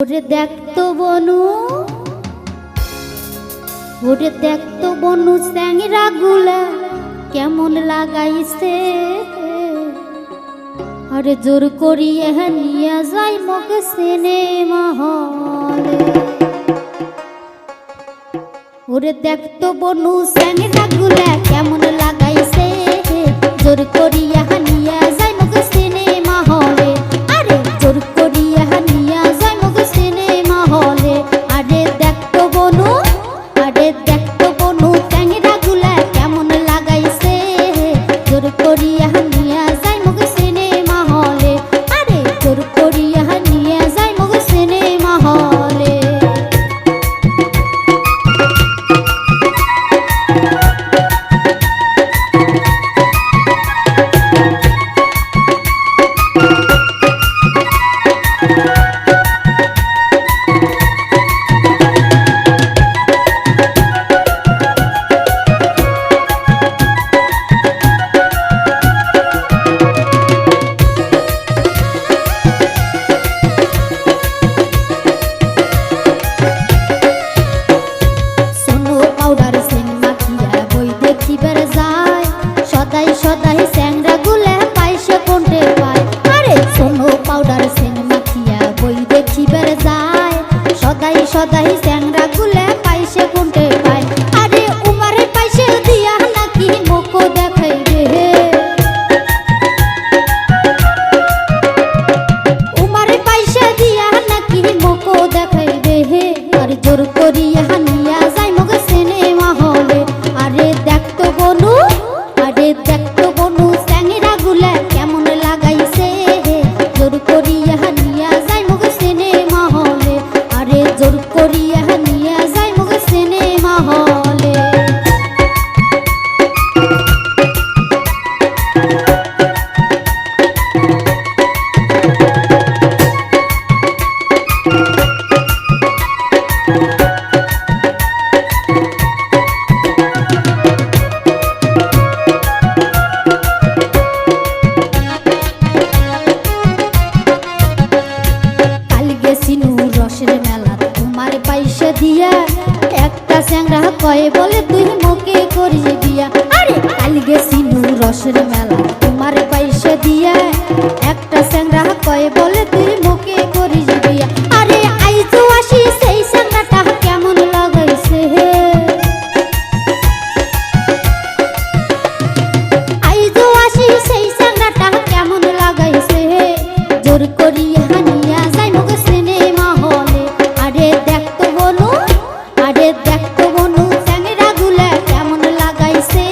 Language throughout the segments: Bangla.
ওরে দেখ তো বনু, ওরে দেখ তো বনু স্যাংরা গুলা কেমন লাগাইছে। আরে জোর করিয়ে নিয়ে যাই মকে সিনেমা হলে। ওরে দেখ তো বনু স্যাংরা গুলা কেমন লাগাইছে, জোর করিয়া নিয়ে যাই মকে সিনেমা হলে। আরে জোর করিয়া নিয়ে যাই মকে সিনেমা হলে। আরে দেখ তো বনু, আরে দেখ তো বনু স্যাংরা গুলা কেমন লাগাইছে, জোর করিয়া নিয়ে যাই মকে সিনেমা হলে। আরে জোর করিয়া নিয়ে যাই মকে সিনেমা হলে। সদাই স্যাংরা গুলে পাইছে কোনটে পায়। আরে সোনো পাউডার সেন মাখিয়া বই দেখিবার যায়, সদাই স্যাংরা গুলে পাইছে কোনটে পায়। আরে উমারে পাইছে দিয়া নাকি মোকো দেখাইবে, উমারে পাইছে দিয়া নাকি মোকো দেখাইবে। আর জোর করিয়া নিয়া যাই মগে সিনেমা হলে। আরে দেখ তো বনু, আরে দেখ তো বনু স্যাংরা গুলা কেমন লাগাইছে, জোর করিয়া নিয়া যাই মগে সিনেমা হলে। আরে জোর করিয়া নিয়া যাই মগে সিনেমা হলে। রসের মেলা তোমার পাইসা দিয়া, একটা স্যাংরা কয়ে বলে তুই মোকে করিস বিয়া। আরে কাল গেছিনু রসের মেলা তোমার পাইসা দিয়া, একটা স্যাংরা কয়ে বলে তুই মোকে করিস বিয়া। আরে আইজো আসি সেই স্যাংরাটা কেমন লাগাইছে, আইজো আসি সেই স্যাংরাটা কেমন লাগাইছে, জোর করিয়া নিয়া যাই মোকে সিনেমা হলে। আরে দেখ তো বনু, আরে দেখ তো বনু স্যাংরা গুলা কেমন লাগাইছে,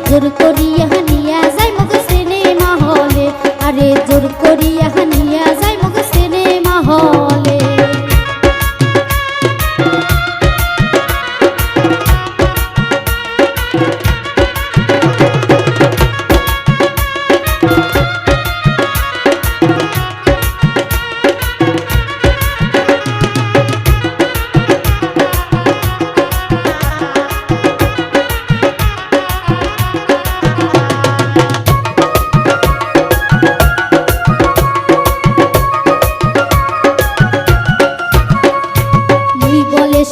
জোর করিয়া নিয়া যাই মোকে সিনেমা হলে। আরে জোর করিয়া নিয়া যাই মোকে সিনেমা হলে। বলে